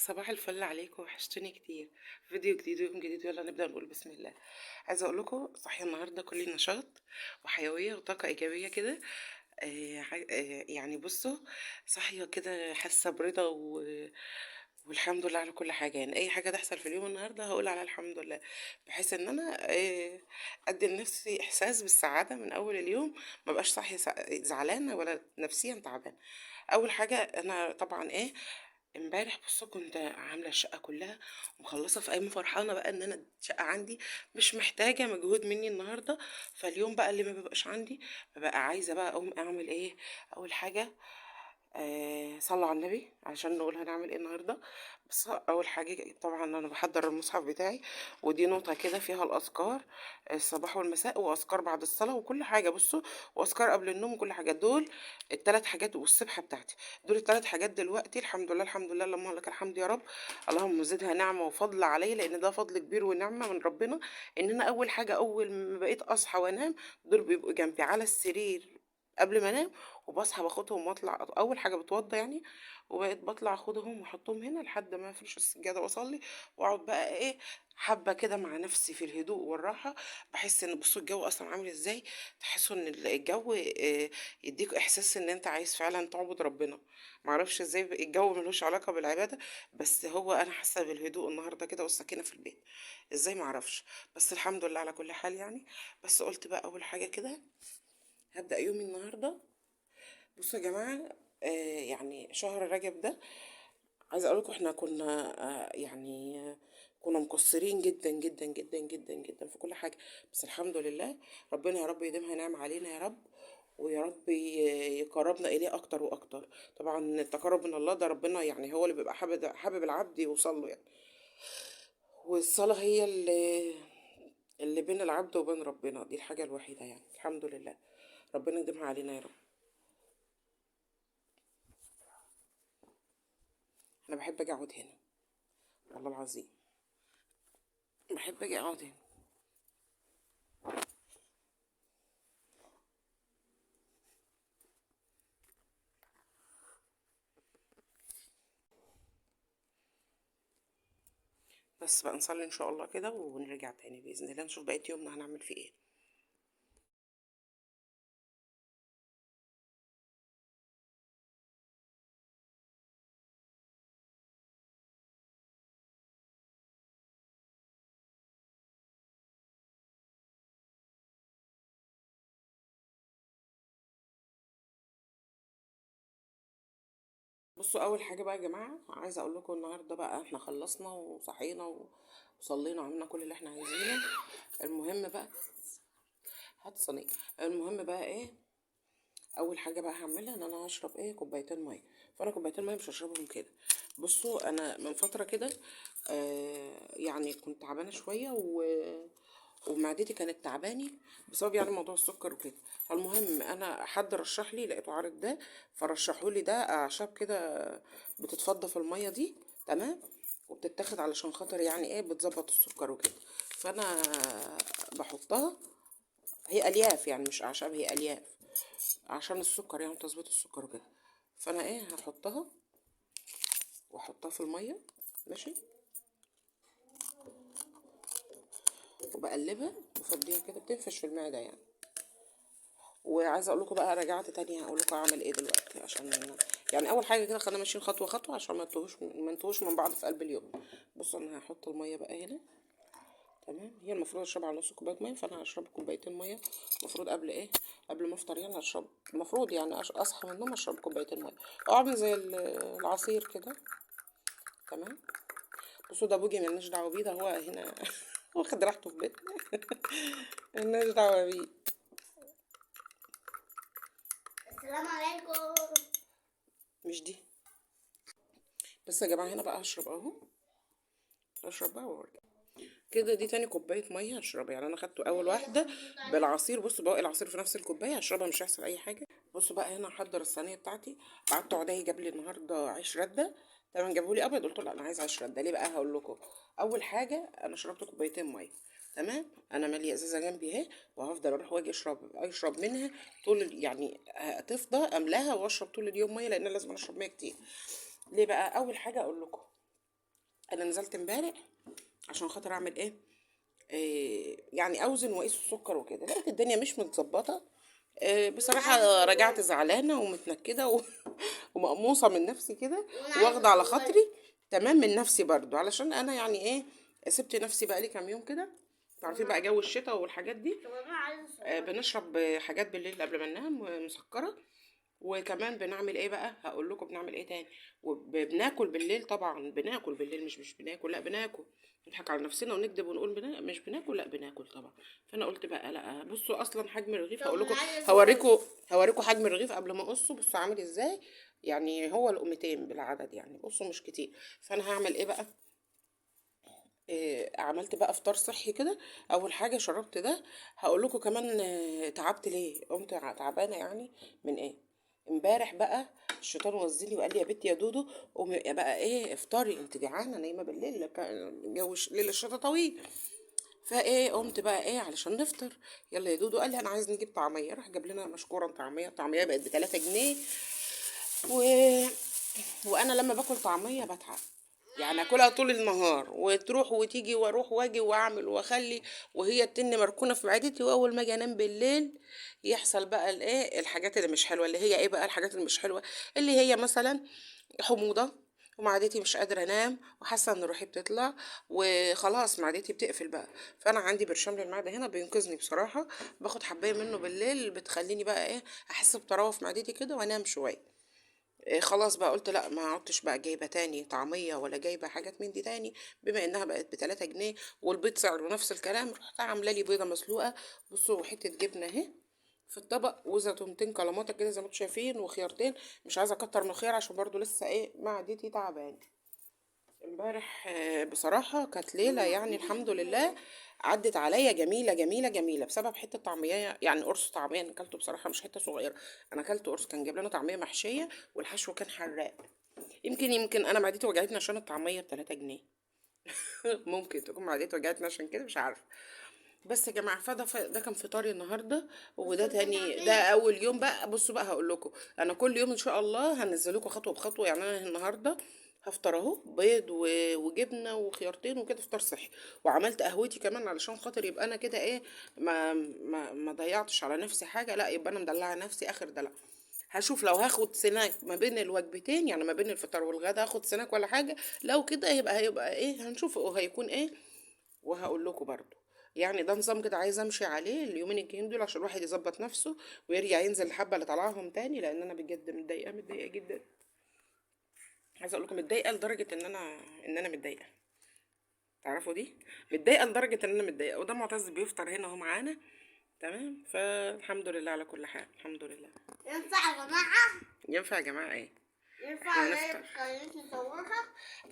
صباح الفل عليكم، وحشتوني كتير. فيديو جديد ويوم جديد، يلا نبدأ نقول بسم الله. عايزة اقول لكم صحية النهارده كلي نشاط وحيوية وطاقة إيجابية كده. يعني بصوا، صحية كده حاسة برضا والحمد لله على كل حاجة. يعني أي حاجة تحصل في اليوم النهاردة هقول على الحمد لله، بحيث إن أنا أدي لنفسي إحساس بالسعادة من أول اليوم. مبقاش صاحية زعلانة ولا نفسيا تعبانة. أول حاجة أنا طبعا امبارح بصوا كنت عامله الشقه كلها ومخلصه، في قايمه فرحانه بقى ان انا الشقه عندي مش محتاجه مجهود مني النهارده. فاليوم بقى اللي ما بيبقاش عندي ببقى عايزه بقى اقوم اعمل ايه. اول حاجه صلوا على النبي علشان نقول هنعمل ايه النهارده. بس اول حاجه طبعا انا بحضر المصحف بتاعي، ودي نوتة كده فيها الاذكار الصباح والمساء، واذكار بعد الصلاه وكل حاجه. بصوا، واذكار قبل النوم وكل حاجه. دول الثلاث حاجات، والسبحه بتاعتي. دول الثلاث حاجات دلوقتي. الحمد لله الحمد لله، اللهم لك الحمد يا رب. اللهم زدها نعمه وفضل علي، لان ده فضل كبير ونعمه من ربنا. ان انا اول حاجه، اول ما بقيت اصحى وانام دول بيبقوا جنبي على السرير قبل ما انام. وبصحى باخدهم واطلع اول حاجه بتوضى يعني، وبقيت بطلع اخدهم واحطهم هنا لحد ما افرش السجاده واصلي، واقعد بقى حبه كده مع نفسي في الهدوء والراحه. بحس ان بصوا الجو اصلا عامل ازاي. تحسوا ان الجو يديك احساس ان انت عايز فعلا تعبد ربنا. معرفش ازاي الجو ملوش علاقه بالعباده، بس هو انا حاسه بالهدوء النهارده كده والسكينه في البيت. ازاي معرفش، بس الحمد لله على كل حال يعني. بس قلت بقى اول حاجه كده هبدأ يومي النهارده. بصوا يا جماعة، يعني شهر رجب ده، عايزة اقول لكم احنا كنا كنا مقصرين جدا جدا جدا جدا جدا في كل حاجة. بس الحمد لله، ربنا يا رب يديمها نعم علينا يا رب، ويا رب يقربنا اليه اكتر واكتر. طبعا التقرب من الله ده ربنا يعني هو اللي بيبقى حابب العبد يوصل له يعني. والصلاة هي اللي بين العبد وبين ربنا، دي الحاجة الوحيدة يعني. الحمد لله، ربنا يديمها علينا يا رب. انا بحب اجي اقعد هنا، والله العظيم بحب اجي اقعد هنا. بس بقى نصلي ان شاء الله كده ونرجع تاني باذن الله، نشوف بقية يومنا هنعمل فيه ايه. بصوا، اول حاجه بقى يا جماعه عايزه اقول لكم النهارده بقى احنا خلصنا وصحينا وصلينا وعملنا كل اللي احنا عايزينه. المهم بقى، هات صينيه. المهم بقى اول حاجه بقى هعملها ان انا هشرب كوبايتين ميه. فانا كوبايتين ميه مش هشربهم كده. بصوا، انا من فتره كده يعني كنت تعبانه شويه ومعدتي كانت تعباني بسبب يعني موضوع السكر وكده. فالمهم انا حد رشح لي، لقيته عارض ده، فرشحوا لي ده اعشاب كده بتتفضى في الميه دي. تمام. وبتتاخد علشان خاطر يعني بتظبط السكر وكده. فانا بحطها. هي الياف يعني مش اعشاب، هي الياف عشان السكر يعني تظبيط السكر وكده. فانا هحطها واحطها في الميه. ماشي. وبقلبها وفضيها كده بتنفش في المعده يعني. وعايزه اقول لكم بقى، رجعت تاني هقول لكم اعمل ايه دلوقتي، عشان يعني اول حاجه كده خلينا ماشيين خطوه خطوه عشان ما نتوهوش من بعض في قلب اليوم. بصوا، انا هحط الميه بقى هنا. تمام. هي المفروض اشرب على نص كوبايه ميه، فانا هشرب كوبايتين ميه. المفروض قبل قبل ما افطر يعني هشرب. المفروض يعني اصحى من النوم اشرب كوبايتين ميه، او اعمل زي العصير كده. تمام. بصوا، ده بوجي ملناش دعوه بيه، ده هو هنا واخد راحته في بيتنا ملناش دعوه بيه. السلام عليكم. مش دي. بس يا جماعه هنا بقى هشرب اهو. اشرب بقى وارجع كده. دي تاني كوبايه ميه هشربها يعني. انا خدت اول واحده بالعصير. بصوا، بواقي العصير في نفس الكوبايه هشربها، مش هيحصل اي حاجه. بصوا بقى، هنا هحضر الصينيه بتاعتي. قعدت عدي جاب لي النهارده عيش رده. تمام. جابوا لي ابيض، قلت له لا انا عايز عيش رده. ليه بقى؟ هقول لكم. اول حاجه انا شربت كوبايتين ميه. تمام. انا ماليه ازازه جنبي اهي، وهفضل اروح واجي اشرب منها طول يعني هتفضى املاها واشرب طول اليوم ميه، لان لازم اشرب ميه كتير. ليه بقى؟ اول حاجه اقول لكم، انا نزلت امبارح عشان خاطر اعمل ايه، يعني اوزن واقيس السكر وكده، لقيت الدنيا مش متظبطه. بصراحه رجعت زعلانه ومتنكده ومقموصه من نفسي كده، واخده على خاطري تمام من نفسي برضو، علشان انا يعني ايه، سبت نفسي بقى لي كام يوم كده. عارفين بقى جو الشتاء والحاجات دي. بنشرب حاجات بالليل قبل ما ننام مسكره. وكمان بنعمل ايه بقى، هقول لكم بنعمل ايه تاني. وبناكل بالليل، طبعا بناكل بالليل، مش بناكل، لا بناكل. نضحك على نفسنا ونكذب ونقول مش بناكل، لا بناكل طبعا. فانا قلت بقى لا، بصوا اصلا حجم الرغيف هقول لكم، هوريكم حجم الرغيف قبل ما اقصه، بصوا عامل ازاي. يعني هو لقمتين بالعدد يعني، بصوا مش كتير. فانا هعمل ايه بقى، عملت بقى فطار صحي كده. اول حاجه شربت ده. هقول لكم كمان تعبت ليه، قمت تعبانه يعني من ايه. امبارح بقى الشيطان وزلي وقال لي يا بنتي يا دودو قومي بقى ايه افطري، انت جعانه نايمه بالليل، جو ليل الشتا طويل. فايه قمت بقى ايه علشان نفطر. يلا يا دودو، قال لي انا عايز نجيب طعميه، راح جاب لنا مشكورا طعميه بقت ب 3 جنيه. و... وانا لما باكل طعميه بتعب، يعني اكلها طول النهار وتروح وتيجي واروح واجي واعمل واخلي، وهي التن مركونه في معدتي. واول ما اجي انام بالليل يحصل بقى الايه الحاجات اللي مش حلوه، اللي هي ايه بقى الحاجات اللي مش حلوه، اللي هي مثلا حموضه، ومعدتي مش قادره انام وحاسه ان روحي بتطلع وخلاص معدتي بتقفل بقى. فانا عندي برشام للمعده هنا بينقذني بصراحه، باخد حبايه منه بالليل بتخليني بقى ايه احس بطراوه في معدتي كده وانام شويه. خلاص بقى قلت لا، ما عدتش بقى جايبه تاني طعميه ولا جايبه حاجات من دي تاني، بما انها بقت ب3 جنيه والبيض سعره نفس الكلام. رحت عامله لي بيضه مسلوقه، بصوا حته جبنه اهي في الطبق، وزيتونتين كلاماتا كده زي ما انتم شايفين، وخيارتين. مش عايزه اكتر من الخيار عشان برضو لسه ايه معدتي تعبان. امبارح بصراحة كانت ليلة يعني الحمد لله عدت عليا جميلة جميلة جميلة، بسبب حتة طعمية، يعني قرص طعمية انا اكلته بصراحة مش حتة صغيرة. انا اكلت قرص، كان جايب لنا طعمية محشية والحشو كان حراق. يمكن انا معدتي وجعتني عشان الطعمية ب3 جنيه. ممكن تكون معدتي وجعتني عشان كده، مش عارفة. بس يا جماعه ده كان فطاري النهارده. وده تاني، ده اول يوم بقى. بصوا بقى هقول لكم، انا كل يوم ان شاء الله هنزل لكم خطوه بخطوه. يعني انا النهارده هفطر اهو بيض وجبنه وخيارتين وكده، فطار صحي. وعملت قهوتي كمان علشان خاطر يبقى انا كده ايه، ما ضيعتش على نفسي حاجه، لا يبقى انا مدلعه نفسي اخر دلع. هشوف لو هاخد سناك ما بين الوجبتين، يعني ما بين الفطار والغدا هاخد سناك ولا حاجه. لو كده هيبقى ايه، هنشوف هيكون ايه. وهقول لكم برضو، يعني ده نظام كده عايزه امشي عليه اليومين الجايين دول عشان الواحد يظبط نفسه ويرجع ينزل الحبه اللي طالعاهم تاني، لان انا بجد متضايقه جدا. عايزه اقول لكم متضايقه لدرجه ان انا متضايقه. تعرفوا دي، متضايقه لدرجه ان انا متضايقه. وده معتز بيفطر هنا اهو معانا تمام. فالحمد لله على كل حال، الحمد لله. ينفع يا جماعة؟ ينفع يا جماعه ايه؟ ينفع احنا اللي هنفطر. خليتني أصورها؟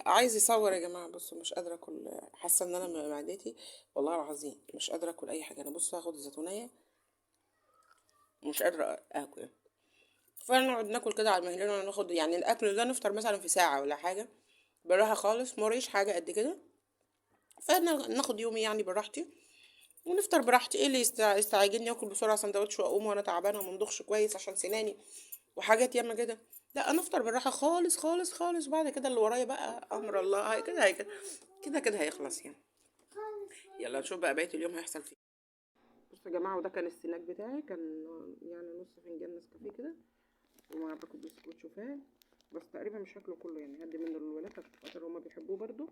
عايز يصور يا جماعه. بصوا مش قادره اكل، حاسه ان انا معدتي والله العظيم مش قادره اكل اي حاجه. انا بصوا هاخد الزيتونيه، مش قادره اكل. فنقعد ناكل كده على مهلنا، ناخد يعني الاكل ده نفطر مثلا في ساعه ولا حاجه، بالراحه خالص، مريش حاجه قد كده. فناخد يومي يعني براحتي، ونفطر براحتي. ايه اللي يستعجلني اكل بسرعه سندوتش واقوم وانا تعبانه ومندخش كويس عشان سناني وحاجات ياما كده؟ لا، انا افطر بالراحه خالص خالص خالص. بعد كده اللي ورايا بقى امر الله، هي كده هي كده كده كده هيخلص يعني. يلا نشوف بقى بقيه اليوم هيحصل فيه. بصوا يا جماعه، وده كان السناك بتاعي، كان يعني نص فنجان نسكافيه كده، ومع باكل بسكوت شوفان. بس تقريبا مش هاكله كله يعني، هدي منه للولاد عشان خاطر هما بيحبوه برضو.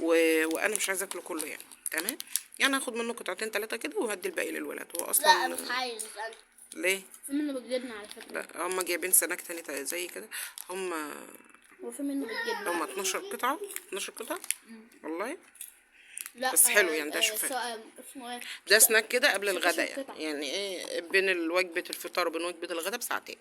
وانا مش عايزه اكله كله يعني تمام. يعني هاخد منه قطعتين 3 كده وهدي الباقي للولاد. هو لا اصلا مش عايز أنا. ليه؟ في منه بالجبنة على فكرة. لا، هما جايبين سناك تاني زي كده. هما وفي منه بالجبنة. هما 12 قطعه، 12 قطعه والله. لا بس حلو يعني، ده شوفان. اسمه ايه؟ ده سناك كده قبل 16 الغداء قطعة. يعني ايه، بين وجبه الفطار وبين وجبه الغداء بساعتين.